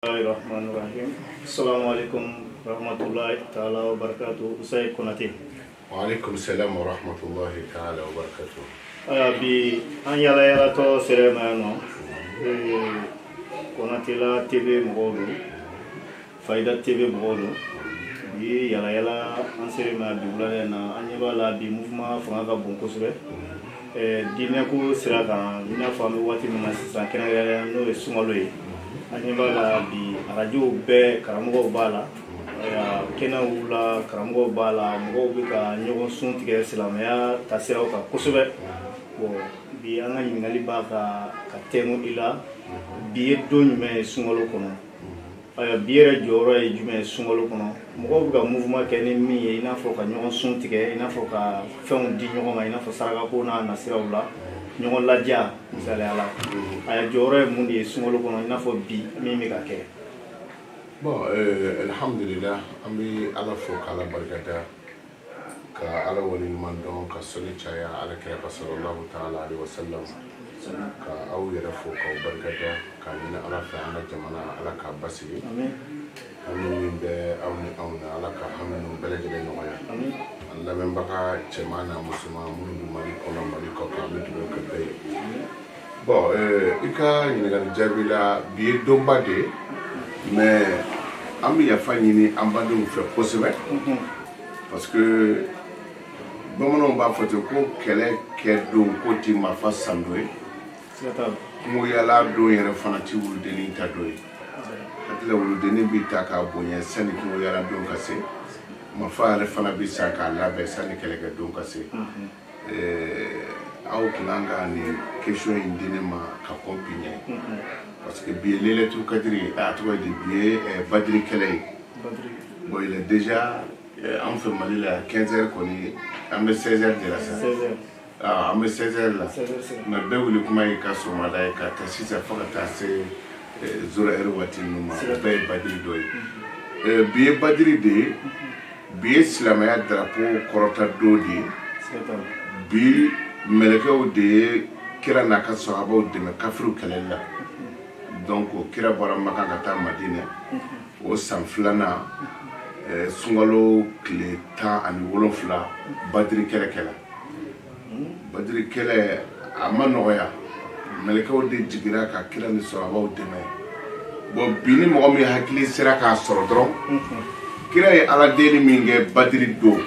Bismillahirrahmanirrahim. Assalamualaikum warahmatullahi taala wabarakatuh. Usai Konate. Waalaikumsalam warahmatullahi taala wabarakatuh. Bi an yala to serema no. Konate la TV mɔgɔw don. Fayda TV mɔgɔw don. Bi yala an serema bi wulada na an ɲɛ b'a la bi mouvement fanga ka bon kosɛbɛ. Diinɛ ko sira kan i n'a fɔ an bɛ waati min na sisan kɛrɛnkɛrɛnnenya n'o ye sunkalo ye. An ɲɛ b'a la bi arajow bɛɛ karamɔgɔw b'a la kɛnɛw la karamɔgɔw b'a la mɔgɔw bɛ ka ɲɔgɔn sun tigɛ silamɛya taasiraw kan kosɛbɛ. Bi an ka ɲininkali b'a ka tɛngu i la bi ye don jumɛn ye sunkalo kɔnɔ bi yɛrɛ jɔyɔrɔ ye jumɛn ye sunkalo kɔnɔ mɔgɔw bɛ ka mouvement kɛ ni min ye i n'a fɔ ka ɲɔgɔn sun tigɛ i n'a fɔ ka fɛnw di ɲɔgɔn ma i n'a fɔ sarakako n'a nasiraw la ɲɔgɔn ladiya misaliya la jɔyɔrɔ ye mun de ye sunkalo kɔnɔ i n'a fɔ bi min bɛ ka kɛ. Bon, alhamdulillah an bɛ ala fo k'ala barikada ka ala waleɲuman dɔn ka sɔli caya ala kira sallallahu ta'ala alaihi wasallam ka aw yɛrɛ fo k'aw barikada ka ɲini ala fɛ an ka jamana ala k'a basigi hami min bɛ aw ni anw na ala ka hami ninnu bɛɛ lajɛlen nɔgɔya an lamɛnbaga cɛman n'a musoman minnu bɛ mali kɔnɔ mali kɔ kan an bɛ dugawu kɛ bɛɛ ye. Bon, i ka ɲininkali jaabi la bi ye donba de ye mais an bɛ yafa ɲini an badenw fɛ kosɛbɛ parce que bamananw b'a fɔ ten ko kɛlɛ kɛ don ko ti marifa san dɔ ye kungo yala don yɛrɛ fana ti wuludennin ta dɔ ye hakili wuludennin bɛ ta k'a bonya sani kungo yala don ka se marifa yɛrɛ fana bɛ san k'a labɛn sani kɛlɛkɛ don ka se aw kun kan ka nin question in di ne ma ka kɔn bi ɲɛ parce que bi ye lailatul qadri a tɔgɔ ye di bi ye badiri kɛlɛ ye bon il est déjà an fɛ Mali la 15 heures kɔni an bɛ 16 heures de la sa an bɛ 16 heures la mais bɛɛ wuli kuma ye ka sɔgɔmada ye ka taa sisan fo ka taa se 0 heure waati ninnu ma o bɛɛ ye badiri dɔ ye bi ye badiri de ye bi ye silamɛya drapeau kɔrɔta don de ye bi mɛlɛkɛw de ye kira n'a ka sahabaw dɛmɛ kafiriw kɛlɛli la donc kira bɔra Maka ka taa Madinɛ o san filanan sunkalo tile 17 badiri kɛlɛ kɛla badiri kɛlɛ a ma nɔgɔya mɛlɛkɛw de jigira ka kira ni sahabaw dɛmɛ bon bi ni mɔgɔ min hakili sera k'a sɔrɔ dɔrɔn kira ye ala deli min kɛ badiri don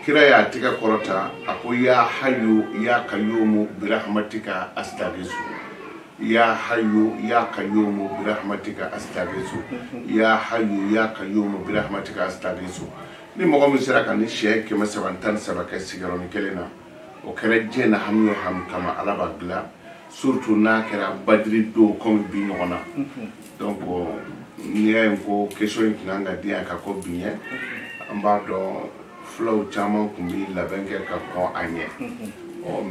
kira y'a tigɛ kɔrɔta a ko ya hayyu ya qayyumu bi rahmatika astaghisu ya hayyu ya qayyumu bi rahmatika astaghisu ya hayyu ya qayyumu bi rahmatika astaghisu ni mɔgɔ min sera ka ni sɛ 313 kɛ sigiyɔrɔmin kelen na o kɛra diɲɛ na hami o hami kama ala b'a dilan surtout n'a kɛra badiri don comme bi ɲɔgɔn na donc n'i y'a ye ko question in tun kan ka di yan ka ko bi ɲɛ an b'a dɔn fulaw caman kun bɛ labɛn kɛ ka kɔn a ɲɛ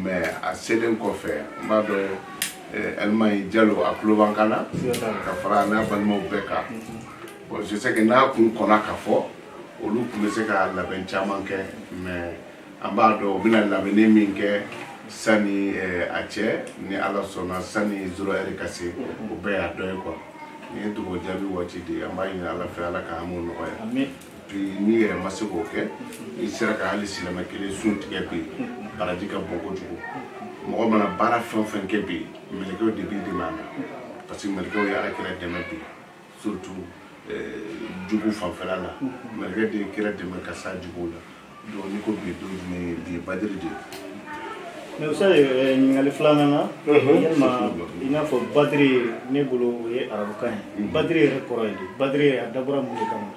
mais a selen kɔfɛ n b'a dɔn Elmayi Jalo a tulo b'an kan na ka fara n'a balimaw bɛɛ kan bon je sais que n'a kun kɔnna ka fɔ olu kun bɛ se ka labɛn caman kɛ mais an b'a dɔn u bɛna labɛnni min kɛ sani a cɛ ni ala sɔnna sani 0 heure ka se o bɛɛ y'a dɔ ye quoi ni ye dugawu jaabi waati de an b'a ɲini ala fɛ ala ka hamu nɔgɔya. Puis n'i yɛrɛ ma se k'o kɛ n'i sera ka hali silamɛ kelen sun tigɛ bi baraji ka bon kojugu mɔgɔ mana baara fɛn o fɛn kɛ bi mɛlɛkɛw de b'i dɛmɛ a la parce que mɛlɛkɛw ye ala kira dɛmɛ bi surtout jugu fanfɛla la mɛlɛkɛ de ye kira dɛmɛ ka s'a juguw la donc n'i ko bi don jumɛn ye bi ye badiri de ye. mais usa ɲininkali filanan na yalima i n'a fɔ badiri ne bolo o ye arabukan ye badiri yɛrɛ kɔrɔ ye di badiri a dabɔra mun de kama.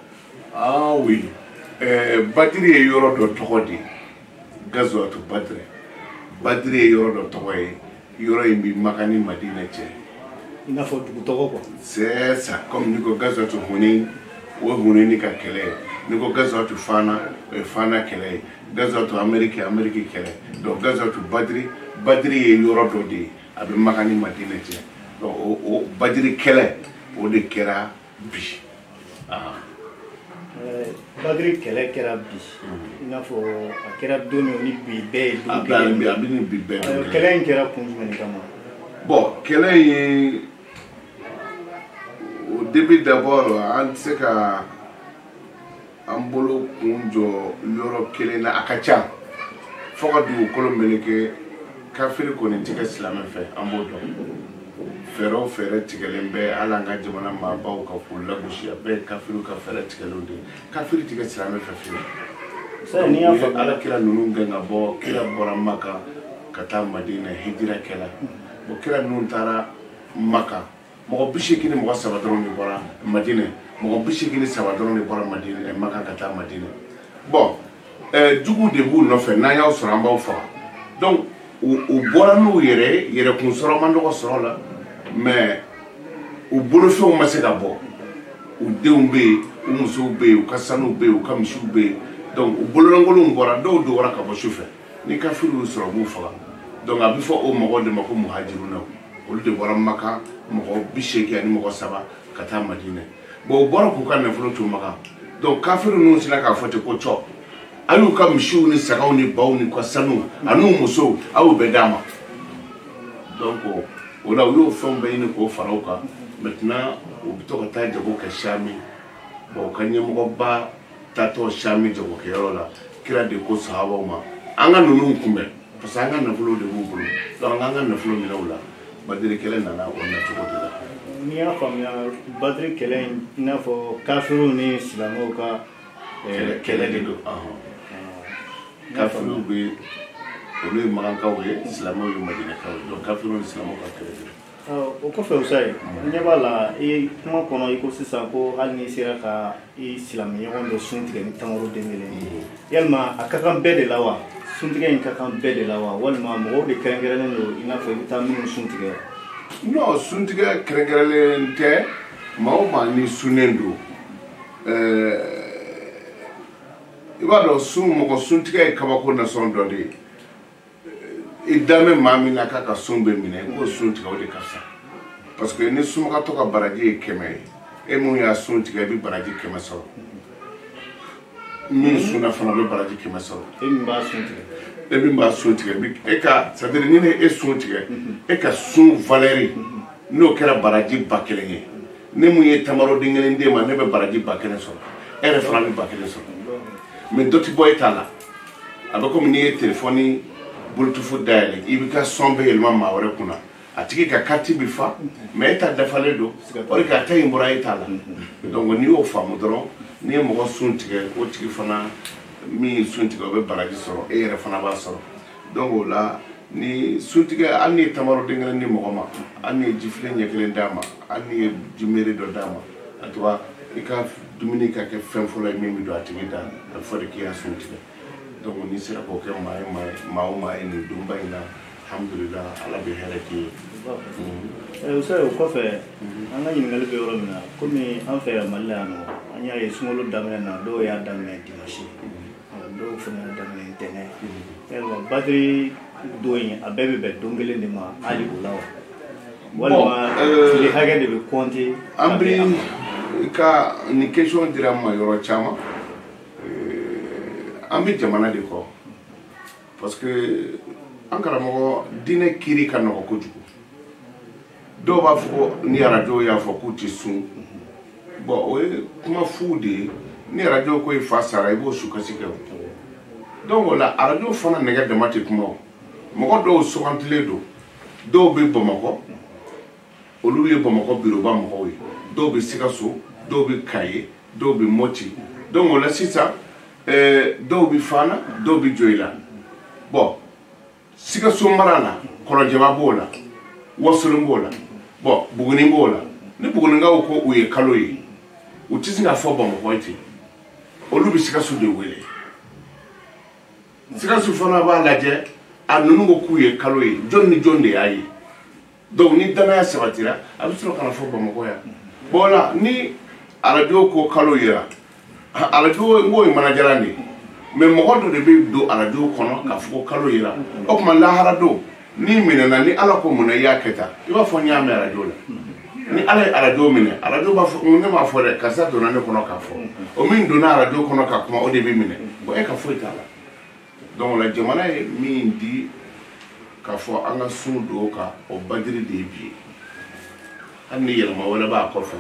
Ah oui, badiri ye yɔrɔ dɔ tɔgɔ de gazwatu badri badiri ye yɔrɔ dɔ tɔgɔ ye yɔrɔ in bɛ Maka ni Madinɛ cɛ i n'a fɔ dugu tɔgɔ quoi. C'est ça comme ni ko gazwatu Hunayn o ye Hunayni ka kɛlɛ ye ni ko gazwatu Fana o ye Fana kɛlɛ ye gazwatu Amérique kɛlɛ donc gazwatu badri ye yɔrɔ dɔ de ye a bɛ Maka ni Madinɛ cɛ donc o badiri kɛlɛ o de kɛra bi. Badiri kɛlɛ kɛra bi i n'a fɔ a kɛra don min ni bi bɛɛ ye don kelen ye a bɛ ni bi bɛɛ ye kɛlɛ in kɛra kun jumɛn de kama. bon kɛlɛ in début d'abord an tɛ se ka an bolo kun jɔ yɔrɔ kelen na a ka ca fo ka dugukolo meleke kafiri kɔni tɛ kɛ silamɛ fɛ an b'o dɔn fɛɛrɛ o fɛɛrɛ tigɛlen bɛ hali an ka jamana maabaw ka k'u lagosi a bɛɛ ye kafiriw ka fɛɛrɛ tigɛlenw de ye kafiri tɛ kɛ silamɛ fɛ fiyewu ala kira ninnu gɛn ka bɔ kira bɔra Maka ka taa Madina hijira kɛla o kira ninnu taara Maka mɔgɔ 80 ni mɔgɔ 3 dɔrɔn de bɔra Madina mɔgɔ 83 dɔrɔn de bɔra Madina Maka ka taa Madina bon jugu de b'u nɔfɛ n'an y'aw sɔrɔ an b'aw faga donc u bɔra n'u yɛrɛ kun sɔrɔ man dɔgɔ sɔrɔ la mais u bolofɛnw ma se ka bɔ u denw bɛ yen u musow bɛ yen u ka sanuw bɛ yen u ka misiw bɛ yen donc u bololankolonw bɔra dɔw dɔgɔra ka bɔ sufɛ ni kafiriw sɔrɔ b'u faga donc a bɛ fɔ o mɔgɔw de ma ko muhajiruna olu de bɔra Maka mɔgɔ 80 ani mɔgɔ 3 ka taa Madina bon u bɔra k'u ka nafolo to Maka donc kafiriw ninnu sera k'a fɔ ten ko cɔ a y'u ka misiw ni sagaw ni baw ni ka sanuw an'u musow a y'u bɛɛ d'a ma donc o la u y'o fɛnw bɛɛ ɲini k'o fara u kan maintenant u bɛ to ka taa jago kɛ Sami bon u ka ɲɛmɔgɔba taatɔ Sami jagokɛyɔrɔ la kira de ko sahabaw ma an ka ninnu kunbɛn parce que an ka nafolo de b'u bolo donc an ka nafolo minɛ u la Badiri kɛlɛ nana o nacogo de la. N'i y'a faamuya Badiri kɛlɛ in i n'a fɔ kafiriw ni silamɛw ka kɛlɛ de don kafiriw bɛ olu ye Makankaw ye silamɛw ye Madinakaw ye donc kafiriw ni silamɛw ka kɛlɛ de don. O kɔfɛ Usayi n ɲɛ b'a la i kuma kɔnɔ i ko sisan ko hali n'i sera ka i silamɛɲɔgɔn dɔ sun tigɛ ni Tangaro Dembele yalima a ka kan bɛɛ de la wa suntigɛ in ka kan bɛɛ de la wa walima mɔgɔw de kɛrɛnkɛrɛnnen don i n'a fɔ i bɛ taa minnu sun tigɛ non suntigɛ kɛrɛnkɛrɛnlen tɛ maa o maa ni sunnen don i b'a dɔn mɔgɔ suntigɛ ye kabako nasɔn dɔ de ye i da bɛ maa min na k'a ka sun bɛ minɛ i b'o sun tigɛ o de ka fisa parce que ni sunbagatɔ ka baraji ye 100 ye e mun y'a sun tigɛ i bɛ baraji 100 sɔrɔ min sunna fana bɛ baraji 100 sɔrɔ e min b'a sun tigɛ e min b'a sun tigɛ e ka c'est à dire ni ne e sun tigɛ e ka sun valeur n'o kɛra baraji 1000 ye ne mun ye Tamaroden kelen d'e ma ne bɛ baraji 1000 sɔrɔ e yɛrɛ fana bɛ 1000 sɔrɔ mais dɔ ti bɔ e ta la a bɛ komi n'i ye téléphone bluetooth dayɛlɛ i bɛ ka son bɛ yɛlɛma maa wɛrɛ kunna a tigi ka carte bɛ fa mais e ta dafalen don o de ka ta in bɔra e ta la donc n'i y'o faamu dɔrɔn n'i ye mɔgɔ sun tigɛ o tigi fana min ye sun tigɛ o bɛ baraji sɔrɔ e yɛrɛ fana b'a sɔrɔ donc o la ni sun tigɛ hali ni ye Tamaroden kelen di mɔgɔ ma hali ni ye jifilen ɲɛ kelen d'a ma hali ni ye jimere dɔ d'a ma en tout cas i ka dumuni ka kɛ fɛn fɔlɔ ye min bɛ don a tigi da a bɛ fɔ de k'i y'a sun tigɛ donc n'i sera k'o kɛ maa o maa ye nin donba in na alhamdulillah ala bɛ hɛrɛ k'i ye. Usayi o kɔfɛ an ka ɲininkali bɛ yɔrɔ min na komi an fɛ yan Mali la yan nɔ an y'a ye sunkalo daminɛ na dɔw y'a daminɛ dimanche dɔw fana y'a daminɛ ntɛnɛn yalima Badiri don in a bɛɛ bɛ bɛn don kelen de ma hali o la wa walima tile hakɛ de bɛ compter an bɛ ka nin question dira n ma yɔrɔ caman an bɛ jamana de kɔ parce que an karamɔgɔ diinɛ kiri ka nɔgɔ kojugu dɔw b'a fɔ ni arajo y'a fɔ k'u tɛ sun bon o ye kuma fu de ye ni arajo ko i fa sara i b'o sukasi kɛ donc o la arajo fana nɛgɛ dama tɛ kuma o mɔgɔ dɔw sugantilen don dɔw bɛ Bamakɔ olu ye Bamakɔ biroba mɔgɔw ye dɔw bɛ Sikaso dɔw bɛ Kaye dɔw bɛ Moti donc o la sisan dɔw bɛ Fana dɔw bɛ Joyila bon Sikaso mara la Kɔrɔjɛba b'o la Wasolon b'o la bon Buguni b'o la ni Bugunikaw ko u ye kalo ye u tɛ se ka fɔ Bamakɔ ye ten olu bɛ Sikaso de wele Sikaso fana b'a lajɛ a ninnu ko k'u ye kalo ye jɔn ni jɔn de y'a ye donc ni danaya sabatira a bɛ sɔrɔ ka na fɔ Bamakɔ yan bon o la ni arajo ko kalo yera arajo n k'o ye manajalan de ye mais mɔgɔ dɔ de bɛ don arajo kɔnɔ k'a fɔ ko kalo yera o tuma lahara don n'i minɛna ni ala ko munna i y'a kɛ tan i b'a fɔ n y'a mɛn arajo la ni ala ye arajo minɛ arajo b'a fɔ ne m'a fɔ dɛ karisa donna ne kɔnɔ k'a fɔ o min donna arajo kɔnɔ ka kuma o de bɛ minɛ bon e ka foyi t'a la donc o la jamana ye min di k'a fɔ an ka sun don o kan o Badiri de ye bi ye hali ni yɛlɛma wɛrɛ b'a kɔfɛ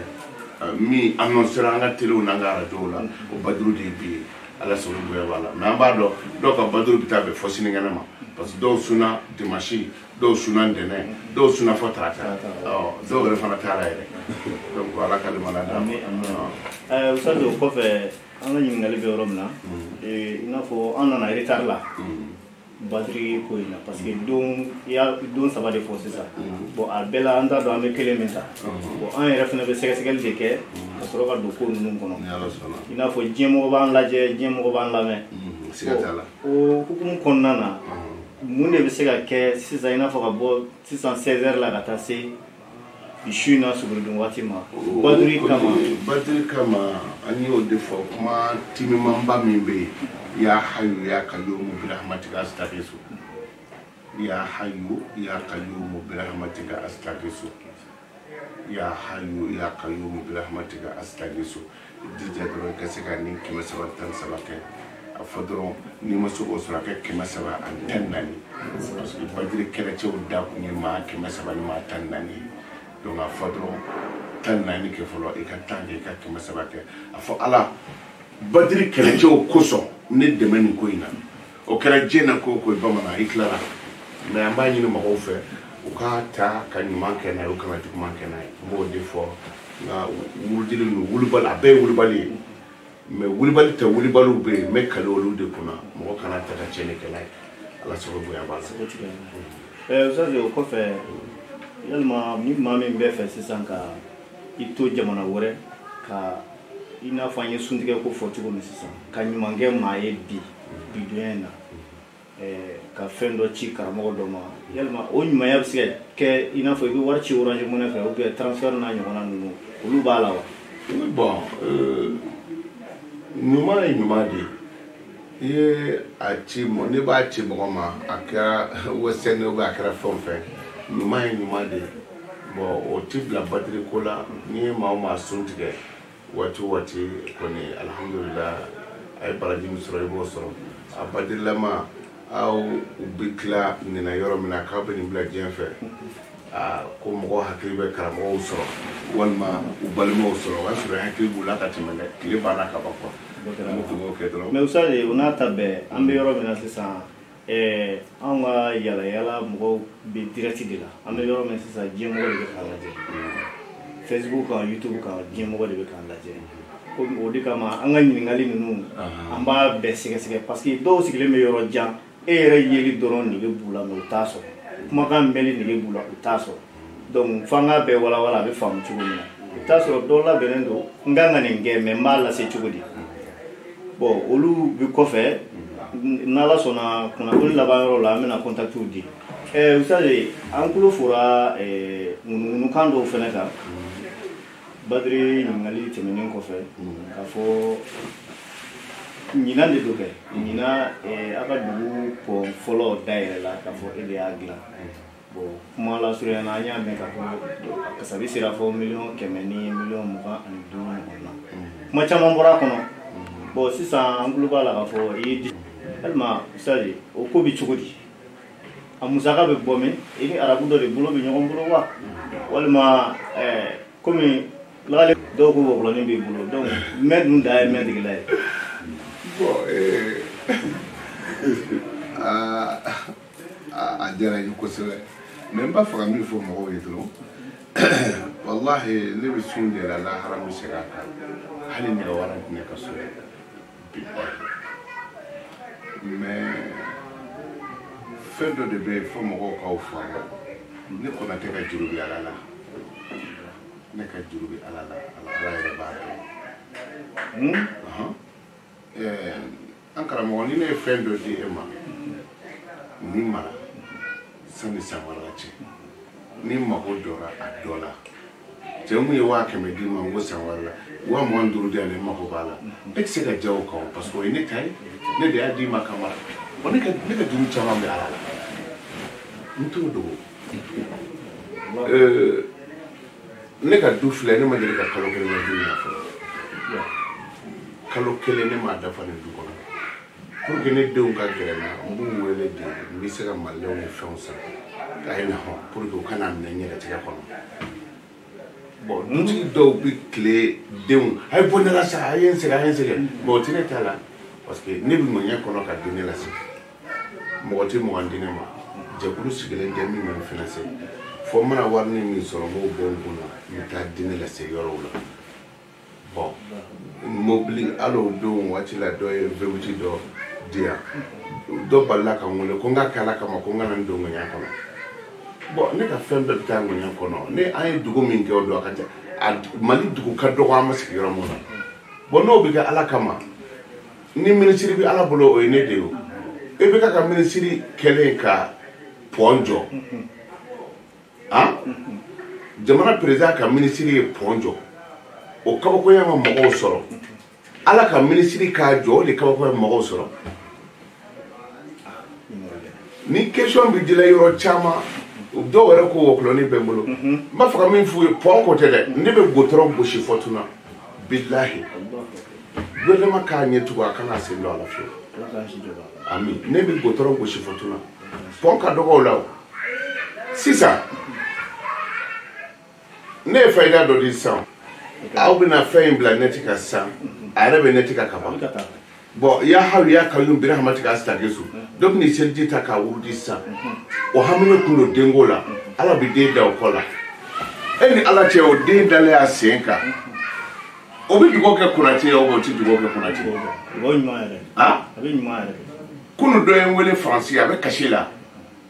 mi annoncera an ka télé n'an ka radio la o Badru de bi ala sɔrɔ bonya b'a la mais an b'a dɔn dɔw ka Badru bɛ taa bɛn fɔ sinikɛnɛ ma parce que dɔw sunna dimanche dɔw sunna ntɛnɛn dɔw sunna fɔ tarata dɔw yɛrɛ fana taara yɛrɛ donc ala ka limana d'a ma. Ustaz o kɔfɛ an ka ɲininkali bɛ yɔrɔ min na i n'a fɔ an nana retard la batterie ko in na parce que don saba de fɔ sisan bon a bɛɛ la an t'a dɔn an bɛ kelen min ta bon an yɛrɛ fana bɛ sɛgɛsɛgɛli de kɛ ka sɔrɔ ka don ko ninnu kɔnɔ i n'a fɔ diɲɛmɔgɔ b'an lajɛ diɲɛmɔgɔ b'an lamɛn o hukumu kɔnɔna na mun de bɛ se ka kɛ sisan i n'a fɔ ka bɔ sisan 16h la ka taa se su in na suguridun waati ma batterie kama an y'o de fɔ kuma timimanba min bɛ yen ya hayu ya qayyumu bi rahmatika astaghiithu ya hayu ya qayyumu bi rahmatika astaghiithu ya hayu ya qayyumu bi rahmatika astaghiithu dija dɔrɔn ka se ka nin 313 kɛ a fɔ dɔrɔn ni ma se k'o sɔrɔ a kɛ 314 parce que batterie kɛlɛcɛw da kun ye maa 300 ni maa 14 donc a fɔ dɔrɔn 14 kɛ fɔlɔ i ka 10 kɛ i ka 300 kɛ a fɔ ala batterie kɛlɛcɛw kosɔn ne dɛmɛ nin ko in na o kɛra diɲɛ na ko o ko bamanan i tilara mais an b'a ɲini mɔgɔw fɛ u ka ta ka ɲuman kɛ n'a ye u kana juguman kɛ n'a ye n b'o de fɔ nka wuludili ninnu wulibali a bɛɛ ye wulibali ye mais wulibali tɛ wulibaliw bɛ yen n bɛ kale olu de kunna mɔgɔ kana ta ka tiɲɛni kɛ n'a ye ala sago bonya b'a la. Ustaz o kɔfɛ yalima ni maa min bɛ fɛ sisan ka i to jamana wɛrɛ ka i n'a fɔ an ye suntigɛ ko fɔ cogo min sisan ka ɲuman kɛ maa ye bi donya in na ka fɛn dɔ ci karamɔgɔ dɔ ma yalima o ɲumanya bɛ se ka kɛ i n'a fɔ i bɛ wari ci Orange Money fɛ ou bien transfert n'a ɲɔgɔnna ninnu olu b'a la wa. bon ɲuman ye ɲuman de ye i ye a ci ne b'a ci mɔgɔ ma a kɛra wɛsɛn ou bien a kɛra fɛn o fɛn ɲuman ye ɲuman de ye bon o ti bila batterie ko la n'i ye maa o maa sun tigɛ waati o waati kɔni alhamdulillah a ye baraji min sɔrɔ i b'o sɔrɔ a baterilama aw bɛ tila nin na yɔrɔ min na k'aw bɛ nin bila diɲɛ fɛ ko mɔgɔw hakili bɛ karamɔgɔw sɔrɔ walima u balimaw sɔrɔ o y'a sɔrɔ hakili b'u la ka tɛmɛ dɛ tile banna ka ban quoi. mais Ustaz o n'a ta bɛɛ an bɛ yɔrɔ min na sisan anw ka yalayala mɔgɔw bɛ direct de la an bɛ yɔrɔ min sisan diɲɛmɔgɔ de bɛ k'an lajɛ Facebook kan YouTube kan diɲɛmɔgɔ de bɛ k'an lajɛ o de kama an ka ɲininkali ninnu an b'a bɛɛ sɛgɛsɛgɛ parce que dɔw sigilen bɛ yɔrɔ jan e yɛrɛ yeli dɔrɔn nege b'u la mais u t'a sɔrɔ kumakan mɛnli nege b'u la u t'a sɔrɔ donc f'an k'a bɛɛ walawala a bɛ faamu cogo min na i t'a sɔrɔ dɔw labɛnnen don n kan ka nin kɛ mais n b'a lase cogo di bon olu bɛ kɔfɛ n'ala sɔnna kunnafoni laban yɔrɔ la an bɛna contactiw di Ustaz an tulo fora ŋunuŋunukan dɔw fɛnɛ kan Badri ɲininkali tɛmɛnen kɔfɛ k'a fɔ ɲinan de do kɛ ɲinan a ka dugu pɔn fɔlɔ dayɛlɛ la k'a fɔ e de y'a dilan bon kuma lasurunya na an y'a mɛn k'a fɔ kasabi sera fɔ 100,000 ni 1,25,000 ɲɔgɔn na kuma caman bɔra a kɔnɔ bon sisan an tulo b'a la k'a fɔ i ye di walima Ustaz o ko bɛ cogo di a musaka bɛ bɔ min i ni arabu dɔ de bolo bɛ ɲɔgɔn bolo wa walima komi lagale dɔw ko wɔgɔlɔnin b'i bolo donc mɛ dun da ye mɛ degela ye. bon a diyara n ye kosɛbɛ mais n b'a fɛ ka min fɔ mɔgɔw ye dɔrɔn wallahi ne bɛ sun de la lahara bɛ segin a kan hali nɛgɛ wara tɛ ne ka so mais fɛn dɔ de bɛ yen fɔ mɔgɔw k'aw faamu ne kɔnɔ tɛ ka juru bɛ ala la ne ka juru bɛ ala la ala yɛrɛ b'a dɔn an karamɔgɔ ni ne ye fɛn dɔ di e ma ni mara sani san wɛrɛ ka cɛ ni mago jɔra a dɔ la cɛ mun ye 100,000 di ma n ko san wɛrɛ la 25,000 di ale mago b'a la e tɛ se ka ja o kan parce que o ye ne ta ye ne de y'a di ma kama bon ne ka juru caman bɛ ala la n t'o dogo ne ka du filɛ ne ma deli ka kalo kelen kɛ du in na fɔlɔ kalo kelen ne m'a dafa nin du kɔnɔ pour que ne denw ka gɛrɛ n na n b'u wele de n bɛ se ka maliyɛnw ni fɛnw san a ye na hɔn pour que u kana minɛ n yɛrɛ tigɛ kɔnɔ bon dutigi dɔw bi tile denw a ye bɔ ne la sa a ye n sɛgɛn bon o tɛ ne ta la parce que ne bi ŋɔɲɛ kɔnɔ ka di ne la se mɔgɔ tɛ mɔgɔ di ne ma jɛkulu sigilen tɛ min ma n finance fo n mana wari ni min sɔrɔ n b'o bɔ n kun na n bɛ taa di ne la se yɔrɔw la bon mobili hali o don waati la dɔ ye vewuti dɔ di yan dɔ balila ka n wele ko n ka kɛ ala kama ko n kana n don ŋɔɲɛ kɔnɔ bon ne ka fɛn bɛɛ bɛ taa ŋɔɲɛ kɔnɔ ne an ye dugu min kɛ o don a ka ca mali dugu ka dɔgɔ an ma sigi yɔrɔ mun na bon n'o bɛ kɛ ala kama ni minisiri bɛ ala bolo o ye ne de ye o e bɛ ka minisiri kɛlen ka pɔn jɔ jamana président ka minisiri ye pɔn jɔ o kabakoya ma mɔgɔw sɔrɔ ala ka minisiri k'a jɔ o de kabakoya ma mɔgɔw sɔrɔ ni question bɛ dila yɔrɔ caman dɔw yɛrɛ ko wɔkulɔni bɛ n bolo n b'a fɔ ka min f'u ye pɔn ko tɛ dɛ ne bɛ gotɔrɔn gosi fɔtuna bilahi gouvernement k'a ɲɛ tugun a kana sen don a la fiyewu ami ne bɛ gotɔrɔn gosi fɔtuna pɔn ka dɔgɔ o la o sisan ne ye fayida dɔ di sisan aw bɛna fɛn in bila neti kan sisan a yɛrɛ bɛ neti kan ka ban bon ya hawi ya kayyum bira hamati ka stage su dɔ bɛ ni seliji ta k'a wurudi sisan o hamina kun don denko la ala bɛ den da o kɔ la e ni ala cɛ o den dalen a sen kan o bɛ dugawu kɛ Konate ye o tɛ dugawu kɛ Konate ye kunu dɔ ye n wele faransi a bɛ kasi la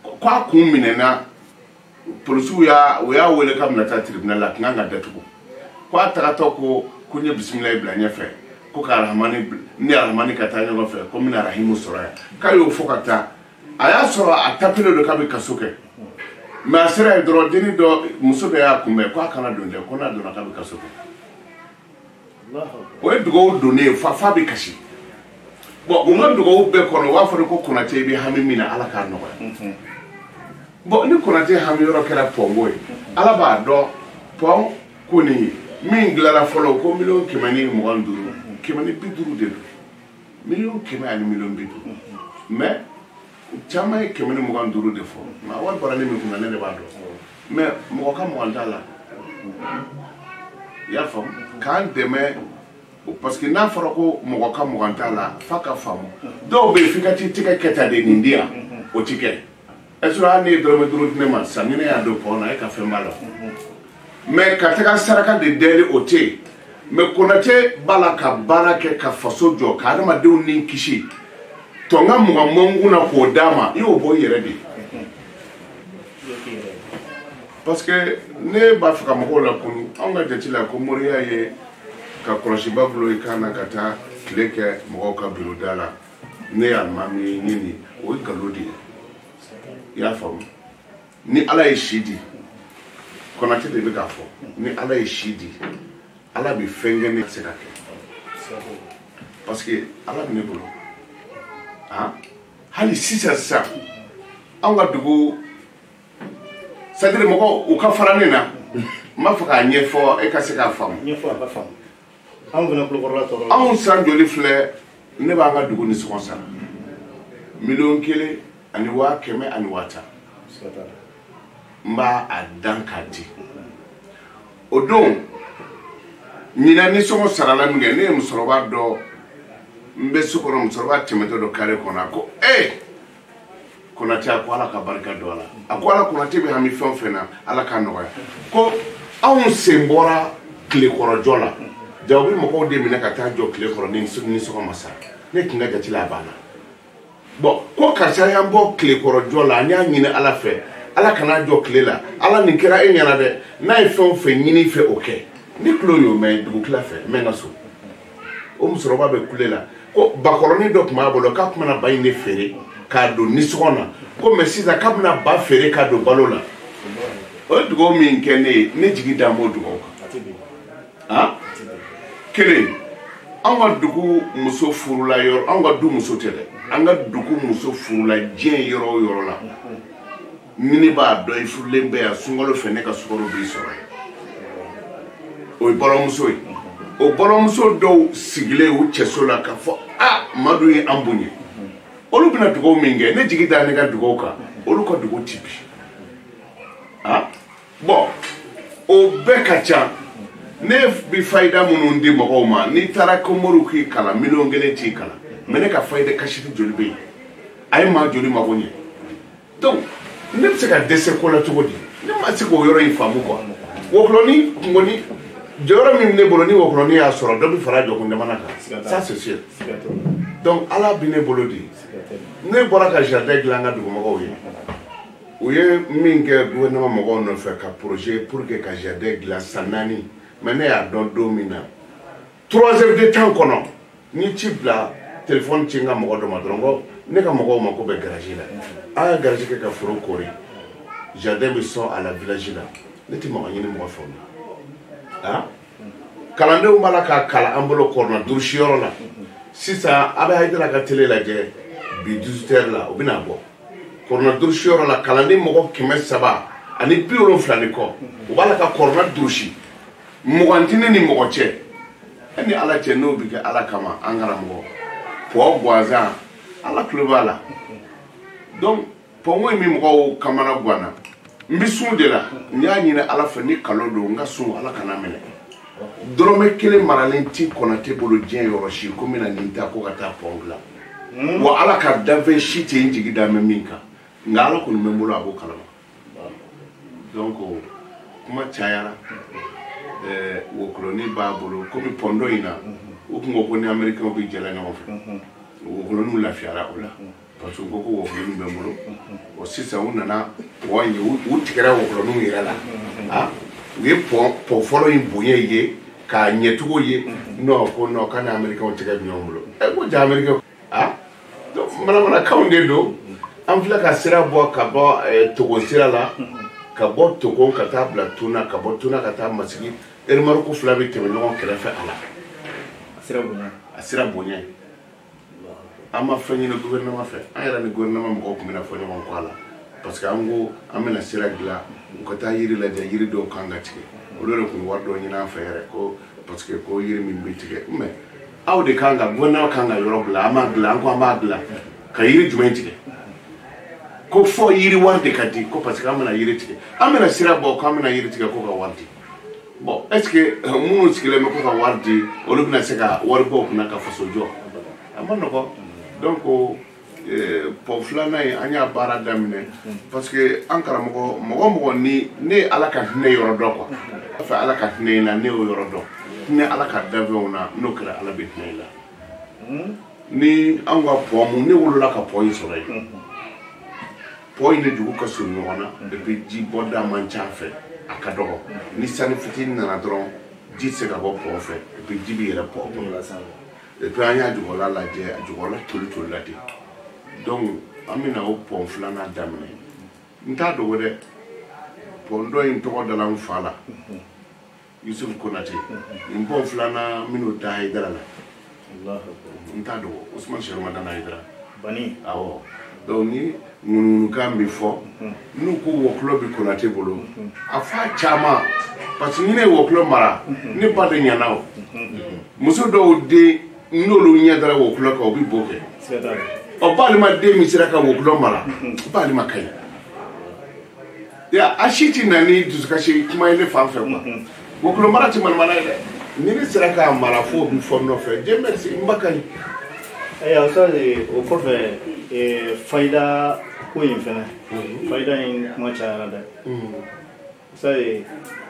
k'a kun minɛna polisiw o y'a wele ka bɛna taa tribunal la a tun kan ka datugu k'a tagatɔ ko n ye bisimilayi bila ɲɛfɛ ko ka ni arahamani ka taa ɲɔgɔn fɛ ko n bɛna arahimu sɔrɔ yan k'a y'o fɔ ka taa a y'a sɔrɔ a tapilen don k'a bɛ kaso kɛ mɛ a sera yen dɔrɔn denni dɔ muso dɔ y'a kunbɛn k'a kana don dɛ ko n'a donna k'a bɛ kaso kɛ o ye dugawu donnen ye fa bɛ kasi bon u ka dugawu bɛɛ kɔnɔ u b'a fɔ ko Konate i bɛ hami min na ala k'a nɔgɔya bon ni Konate hami yɔrɔ kɛra pɔngo ye ala b'a dɔn pɔn ko nin min dilanna fɔlɔ ko 125 250 de don 100 ani 150 mais caman ye 125 de fɔ nka wari bɔra ne min kunna ne de b'a dɔn mais mɔgɔ ka mɔgɔ t'a la i y'a faamu k'an dɛmɛ parce que n'a fɔra ko mɔgɔ ka mɔgɔ t'a la f'a ka faamu dɔw bɛ yen f'i ka t'i tɛgɛ kɛ tan de nin di yan o ti kɛ est ce que hali ne ye dɔrɔmɛ 5 di ne ma sisan ni ne y'a don pɔn na e ka fɛn b'a la mais ka taga saraka de dɛli o tɛ yen mais Konate b'a la ka baara kɛ ka faso jɔ ka adamadenw ni kisi tɔnka mugan mɔnkun na k'o d'a ma i y'o bɔ i yɛrɛ de parce que ne b'a fɛ ka mɔgɔw lakunu anw ka jate la ko moriya ye ka kɔlɔsiba bolo i kan na ka taa tile kɛ mɔgɔw ka bureau da la ne ye alimami ye ɲini o ye nkalon de ye i y'a faamu ni ala ye si di Konate de bɛ k'a fɔ ni ala ye si di ala bɛ fɛn kɛ ne tɛ se ka kɛ parce que ala bɛ ne bolo hali sisan anw ka dugu c'est à dire mɔgɔw u ka fara ne na n b'a fɔ k'a ɲɛfɔ e ka se k'a faamu anw san joli filɛ ne b'an ka dugu nisɔngɔ sara 1,100,000 ani 100,000 ani 1000 n b'a dan k'a di o don ɲinan nisɔngɔ sarala min kɛ ne ye musokɔrɔba dɔ n bɛ so kɔnɔ musokɔrɔba tɛmɛtɔ dɔ kare kɔnɔ a ko Konate a ko ala ka barika don a la a ko ala Konate bɛ hami fɛn o fɛn na ala k'a nɔgɔya ko anw sen bɔra tilekɔrɔjɔ la ja u bɛ mɔgɔw de minɛ ka taa jɔ tile kɔrɔ ni nisɔngɔ ma sara ne tun ka jate la a banna bon ko karisa y'an bɔ tilekɔrɔjɔ la an y'a ɲini ala fɛ ala kana jɔ tile la ala nin kɛra e ɲɛna dɛ n'a ye fɛn o fɛn ɲini fɛ o kɛ ne tulo y'o mɛn dugu tila fɛ n bɛ n ka so o musokɔrɔba bɛ kule la ko bakɔrɔnin dɔ tun b'a bolo k'a tun bɛna ba in de feere k'a don nisɔngɔ na ko mɛ sisan k'a bɛna ba feere k'a don balo la o ye dugawu min kɛ ne ye ne jigi da m'o dugawu kan kelen an ka dugu muso furula yɔrɔ an ka du muso tɛ dɛ an ka dugu muso furula diɲɛ yɔrɔ o yɔrɔ la ni ne b'a dɔn i furulen bɛ yan sunkalo fɛ ne ka sukaro b'i sɔrɔ o ye balimamuso ye o balimamuso dɔw sigilen u cɛso la k'a fɔ Madu ye an bonya olu bɛna dugawu min kɛ ne jigi da ne ka dugawu kan olu ka dugawu ti bi bon o bɛɛ ka ca ne bi fayda munun di mɔgɔw ma ni taara ko moru k'i kala miliyɔn kelen t'i kala mais ne ka fayda kasiti joli bɛ yen a ye maa joli mago ɲɛ donc ne bɛ se ka dɛsɛ ko la cogo di ne ma se k'o yɔrɔ in faamu quoi wɔkulɔni kungoni jɔyɔrɔ min ne bolo ni wɔkulɔni y'a sɔrɔ dɔ bɛ fara jɔkun jamana kan ça c'est sûr donc ala bi ne bolo di ne bɔra ka jardin dilan an ka dugumɔgɔw ye u ye min kɛ gouvernement mɔgɔw nɔfɛ ka projet pour que ka jardin dilan san 4 mais ne y'a dɔn don min na 3 heures de temps kɔnɔ ni ci bila téléphone ci n ka mɔgɔ dɔ ma dɔrɔn ko ne ka mɔgɔw ma ko bɛ garage la a ye garage kɛ ka foro kori jardin bɛ sɔn à la village la ne tɛ mɔgɔ ɲini mɔgɔ fɛ ah kalandenw b'a la k'a kala an bolo kɔrɔna durusiyɔrɔ la sisan a bɛ Hayidara ka télé lajɛ bi 18 heures la u bɛna bɔ kɔrɔna durusiyɔrɔ la kalanden mɔgɔ 300 ani 70 kɔ u b'a la ka kɔrɔna durusi mugantini ni mɔgɔ cɛ ni ala cɛ n'o bɛ kɛ ala kama an karamɔgɔ pɔ gansan ala tulo b'a la donc pɔngo min mɔgɔw kamana ganna n bɛ sun de la n y'a ɲini ala fɛ ni kalo don n ka sun ala kana minɛ dɔrɔmɛ kelen maralen ti Konate bolo diɲɛ yɔrɔ si ko n bɛna nin ta ko ka taa pɔn dilan wa ala ka danfɛn si tɛ n jigi da mɛ min kan nka ala kɔni bɛ n bolo a b'o kalama donc kuma cayara wɔkulɔni b'a bolo komi pɔndɔ in na u tun ko ni américains bɛ jɛla ɲɔgɔn fɛ wɔkulɔniw lafiyara o la parce que u ko wɔkulɔni bɛ n bolo o sisan u nana pɔn ye u tigɛra wɔkulɔniw yɛrɛ la u ye pɔn fɔlɔ in bonya ye k'a ɲɛcogo ye non ko non k'a ni américains tigɛ bɛ ɲɔgɔn bolo ko ja américains donc manamanakaw de don an filɛ ka sira bɔ ka bɔ Togo sira la ka bɔ Togo ka taa bila Tuna ka bɔ Tuna ka taa Masigi Erimaruku 2 bɛ tɛmɛ ɲɔgɔn kɛrɛfɛ a la a sira bonya an ma fɛn ɲini gouvernement fɛ an yɛrɛ ni gouvernement mɔgɔw tun bɛna fɔ ɲɔgɔn kɔ a la parce que an ko an bɛna sira dilan u ka taa yiri lajɛ yiri dɔw kan ka tigɛ olu de tun wari dɔ ɲini an fɛ yɛrɛ ko parce que ko yiri min bɛ tigɛ mais aw de kan ka gouvernement kan ka yɔrɔ bila an b'a dilan an ko an b'a dilan ka yiri jumɛn tigɛ ko fɔ yiri wari de ka di ko parce que an bɛna yiri tigɛ an bɛna sira bɔ k'an bɛna yiri tigɛ ko ka wari di bon est ce que minnu sigilen bɛ ko ka wari di olu bɛna se ka wari bɔ kunna ka faso jɔ a ma nɔgɔn donc pɔn filanan in an y'a baara daminɛ parce que an karamɔgɔ mɔgɔ ni ne ala ka hinɛ yɔrɔ dɔn quoi fɛ ala ka hinɛ in na ne y'o yɔrɔ dɔn hinɛ ala ka danfɛnw na n'o kɛra ala bɛ hinɛ in la ni an ka pɔn mun ne wolola ka pɔn in sɔrɔ yen pɔn in de dugu ka surun ɲɔgɔn na depuis ji bɔda man ca fɛ a ka dɔgɔ ni sani fitinin nana dɔrɔn ji tɛ se ka bɔ pɔn fɛ et puis ji bɛ yɛlɛ pɔn kɔnɔ et puis an y'a jukɔrɔla lajɛ a jukɔrɔla tolila de donc an bɛna o pɔn filanan daminɛ n t'a dogo dɛ pɔn dɔ in tɔgɔ dala n fa la Yusuf Konate nin pɔn filanan n bɛn'o da Hayidara la n t'a dogo Usman Seku Madana Hayidara awɔ donc ni ŋunuŋunukan bɛ fɔ n'u ko wɔkulɔ bɛ Konate bolo a fa caman parce que ni ne ye wɔkulɔ mara ne ba de ɲɛna o muso dɔw den n'olu ɲɛ dara wɔkulɔ kan o bɛ bo kɛ ɔ b'ale ma den min sera ka wɔkulɔ mara b'ale ma ka ɲi a si tɛ na ni dusukasi kuma ye ne fan fɛ quoi wɔkulɔ mara tɛ manamana ye dɛ ni ne sera k'a mara fo bi fɔ nɔfɛ den bɛ se n ba ka ɲi. ayiwa o kɔfɛ fayida ko in fɛnɛ fayida in kuma cayara dɛ sari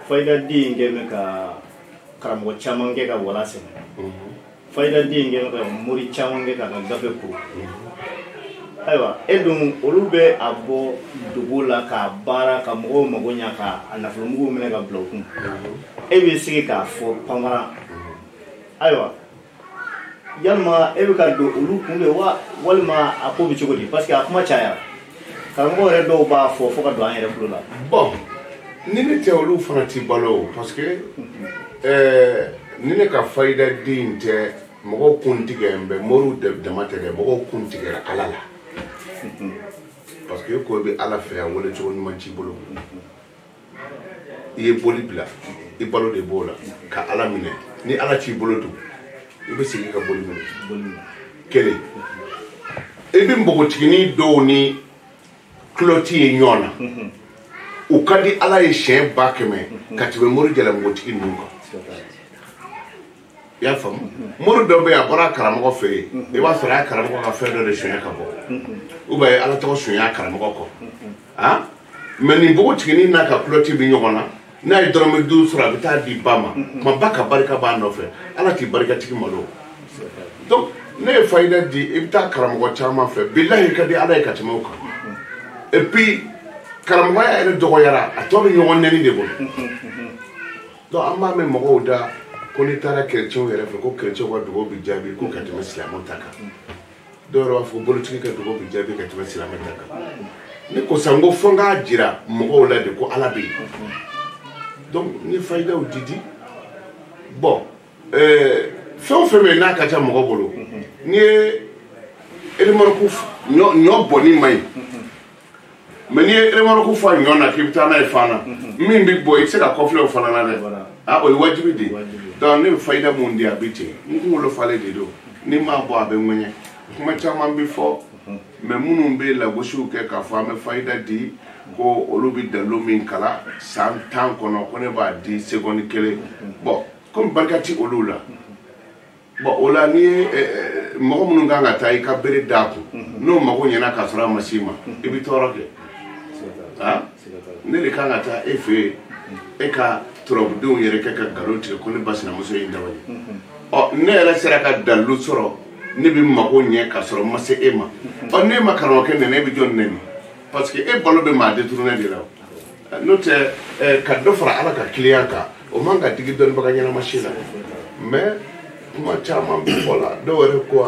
fayida den kɛ bɛ ka karamɔgɔ caman kɛ ka wala sɛnɛ fayida den kɛ bɛ ka mori caman kɛ k'a ka gafe ko ayiwa e dun olu bɛ a bɔ dugu la k'a baara ka mɔgɔw mago ɲa ka a nafolomuguw minɛ ka bila u kun e bɛ sigi k'a fɔ panpara ayiwa yalima e bɛ ka don olu kun de wa walima a ko bɛ cogo di parce que a kuma cayara karamɔgɔ yɛrɛ dɔw b'a fɔ fo ka don an yɛrɛ tulo la. bon ni ne tɛ olu fana ti balo parce que ni ne ka fayida den tɛ mɔgɔw kun tigɛ n bɛ moriw dama tɛ dɛ mɔgɔw kun tigɛra ala la parce que ko bɛ ala fɛ yan wale cogo ɲuman t'i bolo i ye boli bila i balo de b'o la ka ala minɛ ni ala t'i bolo dun i bɛ segin ka boli minɛ kelen i bɛ npogotiginin dɔw ni kulɔti ye ɲɔgɔn na u ka di ala ye siɲɛ 100,000 ka tɛmɛ mori jala npogotigi ninnu kan i y'a faamu mori dɔ bɛ yen a bɔra karamɔgɔ fɛ yen i b'a sɔrɔ a ye karamɔgɔ ka fɛn dɔ de sonya ka bɔ ou bien ala tɔgɔ sonya karamɔgɔ kɔ ah mais nin npogotiginin n'a ka kulɔti bɛ ɲɔgɔn na n'a ye dɔrɔmɛ 5 sɔrɔ a bɛ taa di ba ma kuma ba ka barika b'a nɔfɛ ala t'i barikatigi malo donc ne ye fayida di i bɛ taa karamɔgɔ caman fɛ bilahi ka di ala ye ka tɛmɛ o kan et puis karamɔgɔya yɛrɛ dɔgɔyara a tɔ bɛ ɲɔgɔn nɛni de bolo donc an b'a mɛn mɔgɔw da ko n'i taara chrétienw yɛrɛ fɛ ko chrétienw ka dugawu bɛ jaabi ko ka tɛmɛ silamɛw ta kan dɔw yɛrɛ b'a fɔ bolotigi ka dugawu bɛ jaabi ka tɛmɛ silamɛ ta kan ne ko san ko fo n k'a jira mɔgɔw la de ko ala bɛ yen donc n ye fayidaw di bon fɛn o fɛn bɛ yen n'a ka ca mɔgɔ bolo n'i ye remarque ɲɔ bɔnni man ɲi mais n'i ye remarque fɔ a ɲɔ na k'i bɛ taa n'a ye fan na min bɛ bɔ i tɛ se ka kɔfilɛ o fana na dɛ ah o ye wajibi de donc ne bɛ fayida mun di a bɛ ten n kunkolo falen de don n'i m'a bɔ a bɛ ŋɛɲɛ kuma caman bɛ fɔ mais minnu bɛ lagosiw kɛ k'a fɔ an bɛ fayida di ko olu bɛ dalilu min kala san 10 kɔnɔ ko ne b'a di seconde 1 bon komi barika tɛ olu la bon o la n'i ye mɔgɔ minnu kan ka taa i ka bere d'a kun n'o mago ɲɛna k'a sɔrɔ a ma s'i ma i bɛ tɔɔrɔ kɛ ah ne de kan ka taa e fɛ yen e ka turabudenw yɛrɛ kɛ ka nkalon tigɛ ko ne ba sinamuso ye n dabali ɔ ne yɛrɛ sera ka dalilu sɔrɔ ne bɛ mago ɲɛ k'a sɔrɔ n ma se e ma ɔ ne ma karamɔgɔkɛ nɛnɛ e bɛ jɔn nɛni parce que e balo bɛ maa détourné de la n'o tɛ ka dɔ fara ala ka client kan o man ka digi dɔnnibaga ɲɛnama si la mais kuma caman bɛ fɔ la dɔw yɛrɛ ko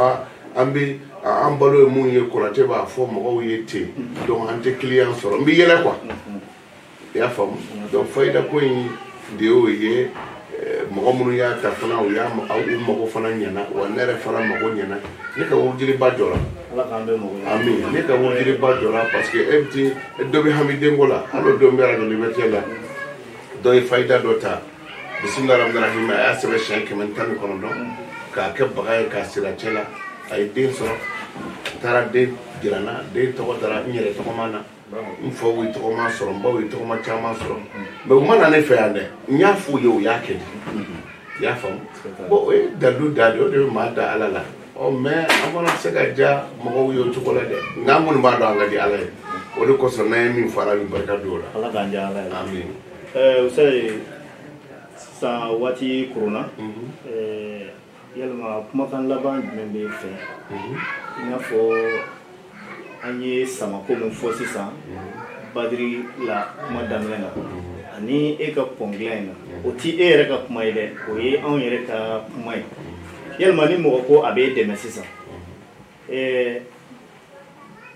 an bɛ an balo ye mun ye kɔrɔtɛ b'a fɔ mɔgɔw ye ten donc an tɛ client sɔrɔ n bɛ yɛlɛ quoi i y'a faamu donc fayida ko in de y'o ye mɔgɔ minnu y'a ta fana u mago fana ɲɛna wa ne yɛrɛ fana mago ɲɛna ne ka wurudiliba jɔra ami ne ka wurudiliba jɔra parce que e bɛ ti dɔ bɛ hami denko la hali don bɛ radio liberté la dɔ ye fayida dɔ ta bisimila rahmanirahim a y'a sɛbɛn siɲɛ 119 k'a kɛ baga ye k'a sira cɛ la a ye den sɔrɔ n taara den jira n na den tɔgɔ dara n yɛrɛ tɔgɔma na n faw ye tɔgɔma sɔrɔ n baw ye tɔgɔma caman sɔrɔ mais u ma na ne fɛ yan dɛ n y'a f'u ye u y'a kɛ de i y'a faamu bon o ye dalilu da de o de bɛ maa da ala la ɔ mais an fana tɛ se ka diya mɔgɔw ye o cogo la dɛ nka an kɔni b'a dɔn an ka di ala ye o de kosɔn n'an ye min fɔ ala bɛ barika don o la ala k'an diya ala ye amin Usai sisan waati korona yalima kumakan laban jumɛn bɛ fɛ i n'a fɔ an ye samako min fɔ sisan badiri la kuma daminɛ na ani e ka pɔn dilan in na o ti e yɛrɛ ka kuma ye dɛ o ye anw yɛrɛ ka kuma ye yalima ni mɔgɔ ko a b'e dɛmɛ sisan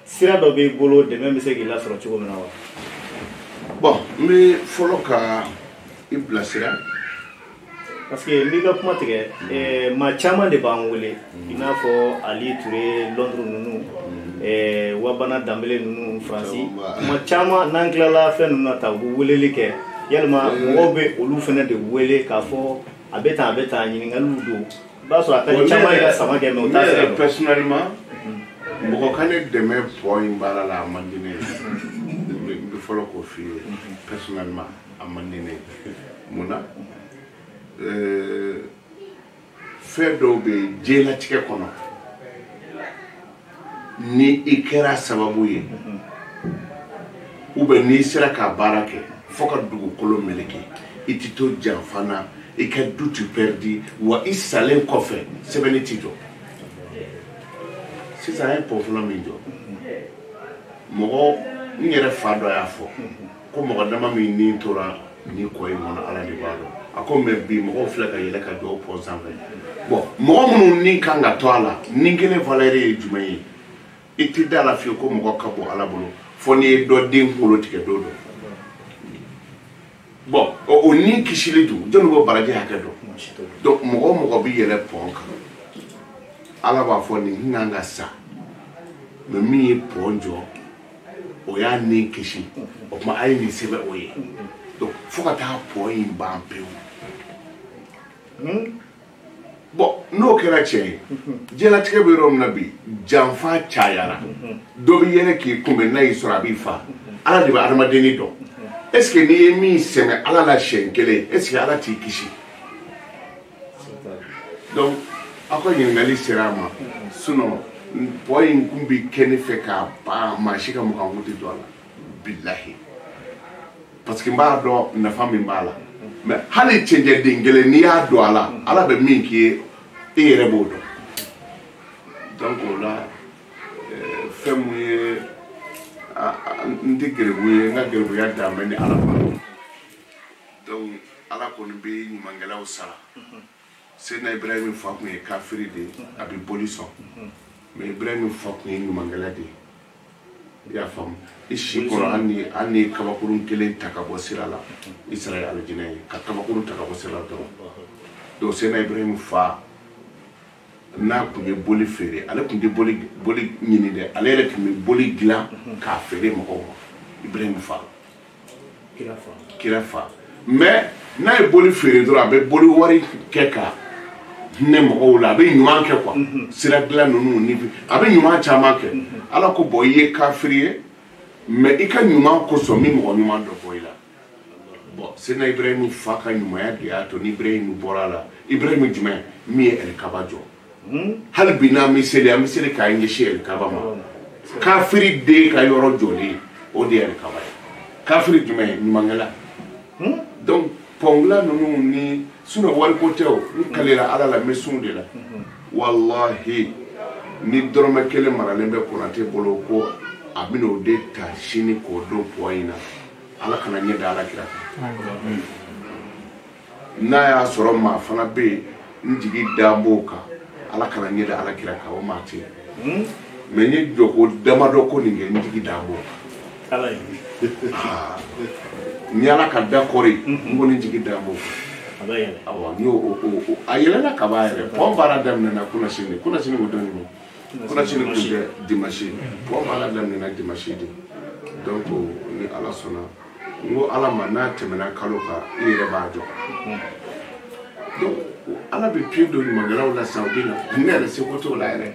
sira dɔ b'i bolo dɛmɛ bɛ se k'i lasɔrɔ cogo min na wa bon n bɛ fɔlɔ ka i bilasira parce que n b'i ka kuma tigɛ maa caman de b'an wele i n'a fɔ Ali Ture Londres ninnu Wabana Dambele ninnu Faransi kuma caman n'an tilala fɛn ninnu na ta u bɛ weleli kɛ yalima mɔgɔw bɛ olu fana de wele k'a fɔ a bɛ tan ɲininkaliw don i b'a sɔrɔ a ka di caman ye ka sama kɛ mais o t'a sira dɔn personnellement mɔgɔ ka ne dɛmɛ pɔ in baara la a man di ne ye n bɛ fɔlɔ k'o f'i ye personnellement a man di ne ye mun na fɛn dɔw bɛ yen diɲɛlatigɛ kɔnɔ ni i kɛra sababu ye ou bien n'i sera k'a baara kɛ fo ka dugukolo meleke i tɛ to janfa na i ka du tu perdi wa i salen kɔfɛ sɛbɛnni t'i jɔ sisan an ye pɔn fɔlɔ min jɔ mɔgɔ n yɛrɛ fa dɔ y'a fɔ ko mɔgɔ dama min ni tora ni kɔ in kɔnɔ ala de b'a dɔn a ko mɛ bi mɔgɔw filɛ ka yɛlɛ ka jɔ o pɔn sanfɛ bon mɔgɔ minnu ni kan ka to a la ni kelen valeur ye jumɛn ye i tɛ da la fiyewu ko mɔgɔ ka bɔ ala bolo fo n'i ye dɔ den kunkolo tigɛ don dɔ bon o ni kisili dun jɔnni b'o baraji hakɛ dɔn donc mɔgɔ o mɔgɔ bɛ yɛlɛ pɔn kan ala b'a fɔ nin kan ka sa mɛ min ye pɔn jɔ o y'a ni kisi o tuma a ye nin sɛbɛn o ye donc fo ka taa pɔn in ban pewu bon n'o kɛra tiɲɛ ye diɲɛlatigɛ bɛ yɔrɔ min na bi janfa cayara dɔ bɛ yɛlɛ k'i kunbɛn n'a y'i sɔrɔ a b'i fa ala de bɛ adamadenni dɔn est ce que n'i ye min sɛgɛn ala la siɲɛ kelen est ce que ala t'i kisi donc ako ɲininkali sera ma sinon poids in kun bi kɛ ne fɛ ka ban maa si ka mugan kun tɛ don a la bilahi parce que n b'a dɔn nafa min b'a la mais hali cɛncɛnden kelen n'i y'a don a la ala bɛ min k'i ye e yɛrɛ b'o dɔn donc o la fɛn mun ye n tɛ gɛrɛbu ye n ka gɛrɛbuya dan bɛ ni ala ma donc ala kɔni bɛ ɲumankɛlaw sara Seydina Ibrahima fa kun ye kafiri de a bɛ boli sɔn mais Ibrahima fa kun ye ɲumankɛla de i y'a faamu i si kɔrɔ hali ni ye kabakurun kelen ta ka bɔ sira la i sera ye alijinɛ ye ka kabakurun ta ka bɔ sira la dɔrɔn donc Seydina Ibrahima fa n'a kun ye boli feere ale kun tɛ boli ɲini dɛ ale yɛrɛ tun bɛ boli dilan k'a feere mɔgɔw ma Ibrahima fa kira fa mais n'a ye boli feere dɔrɔn a bɛ boli wari kɛ ka hinɛ mɔgɔw la a bɛ ɲuman kɛ quoi sira dilan ninnu ni a bɛ ɲuman caman kɛ ala ko bɔn i ye kafiri ye mais i ka ɲuman kosɔn min mɔgɔ ɲuman dɔ bɔ i la bon Seydina Ibrahima fa ka ɲumanya de y'a to ni Ibrahima bɔra la Ibrahima jumɛn min ye Elikaba jɔ hali bi n'an bɛ seli k'a ɲɛsin Elikaba ma kafiri den ka yɔrɔ jɔlen o de ye Elikaba ye kafiri jumɛn ye ɲumankɛla donc pɔnkila ninnu ni sinon wariko tɛ o n kalela ala la n bɛ sun de la wallahi ni dɔrɔmɛ kelen maralen bɛ Konate bolo ko a bɛna o de ta sini k'o don poids in na ala kana ɲɛ da ala kira kan n'a y'a sɔrɔ maa fana bɛ yen n jigi da b'o kan ala kana ɲɛ da ala kira kan o maa tɛ yen mais n ye jɔko damadɔ ko nin kɛ n jigi da b'o kan ni ala ka da kɔri n ko ni jigi da b'o kan awɔ ni a yɛlɛla ka b'a yɛrɛ pɔn baara daminɛna kunasini ko dɔɔni min kunasini kun tɛ dimanche pɔn baara daminɛna dimanche de donc ni ala sɔnna n ko ala ma n'a tɛmɛna kalo kan i yɛrɛ b'a dɔn donc ala bɛ pied don ɲumankɛlaw la sisan u bɛ na ne yɛrɛ seko t'o la yɛrɛ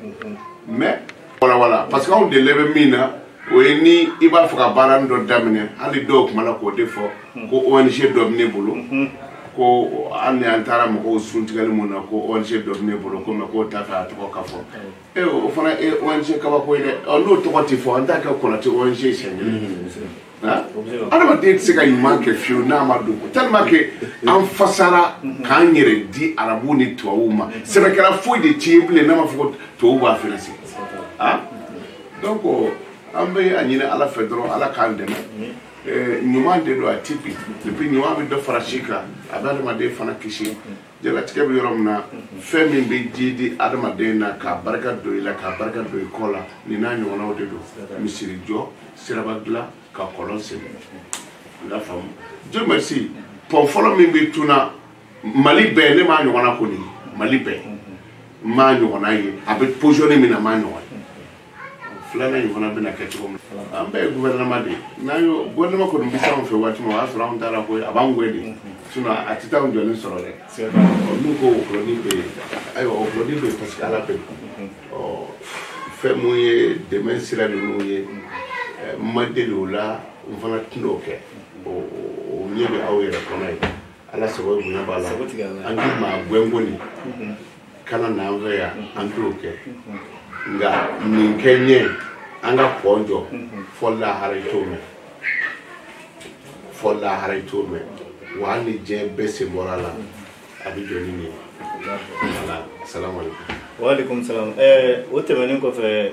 mais wala parce que anw delɛ bɛ min na o ye ni i b'a fɛ ka baara dɔ daminɛ hali dɔw tuma la k'o de fɔ ko ONG dɔ bɛ ne bolo ko hali ni an taara mɔgɔw suntigɛli mun na ko ONG dɔ bɛ ne bolo ko mais k'o t'a fɛ a tɔgɔ ka fɔ o fana ye ONG kabako ye dɛ n'o tɔgɔ tɛ fɔ an t'a kɛ Konate ONG siɲɛ kelen adamaden tɛ se ka ɲuman kɛ fiyewu n'a ma don tellement que an fasara k'an yɛrɛ di arabu ni tubabuw ma sɛbɛkɛla foyi de ti ye bilen n'a ma fɔ ko tubabuw b'a financé donc an bɛ a ɲini ala fɛ dɔrɔn ala k'an dɛmɛ ɲuman de don a ti bi depuis ɲuman bɛ dɔ fara si kan a bɛ adamaden fana kisi jalatigɛ bɛ yɔrɔ min na fɛn min bɛ di adamaden na k'a barika don i la k'a barika don i kɔ la nin n'a ɲɔgɔnnaw de don misiri jɔ siraba dilan ka kɔlɔn sen i y'a faamu Dieu merci pɔn fɔlɔ min bɛ tunna Mali bɛɛ ne m'a ɲɔgɔnna kɔni Mali bɛɛ n m'a ɲɔgɔnna ye a bɛ positionné min na n m'a ɲɔgɔn ye filanan in fana bɛna kɛ cogo min an bɛɛ ye gouvernement de ye n'an ye gouvernement kɔni bɛ s'anw fɛ waati min o y'a sɔrɔ anw taara ko a b'an gɛn de sinon a tɛ taa anw jɔlen sɔrɔ dɛ n'u ko o kulɔni bɛ yen ayiwa o kulɔni bɛ yen parce que ala bɛ yen fɛn mun ye dɛmɛ sira ninnu ye n ma deli o la n fana tɛna o kɛ o ɲɛ bɛ aw yɛrɛ kɔnɔ ye ala sago bonya b'a la an tɛ maa gɛn kɔni kana n'an fɛ yan an t'o kɛ nka nin kɛ ɲɛ an ka pɔn jɔ fɔ lahara i t'o mɛn wa hali ni diɲɛ bɛɛ sen bɔra a la a bɛ jɔ ni nin ye voilà salamu aleykum. Waaleykum salam. O tɛmɛnen kɔfɛ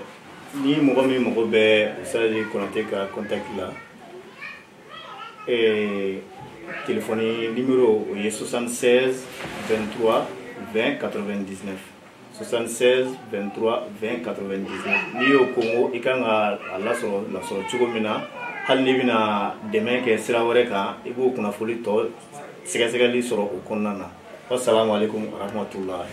ni mɔgɔ min mago bɛ Ustaz Konate ka contact la téléphone numéro o ye 76 23 20 99 76 23 20 99 n'i y'o kongo i kan ka a lasɔrɔ cogo min na hali n'i bɛna dɛmɛ kɛ sira wɛrɛ kan i b'o kunnafoni tɔ sɛgɛsɛgɛli sɔrɔ o kɔnɔna na. Wassalamu alaikum warahmatullahi.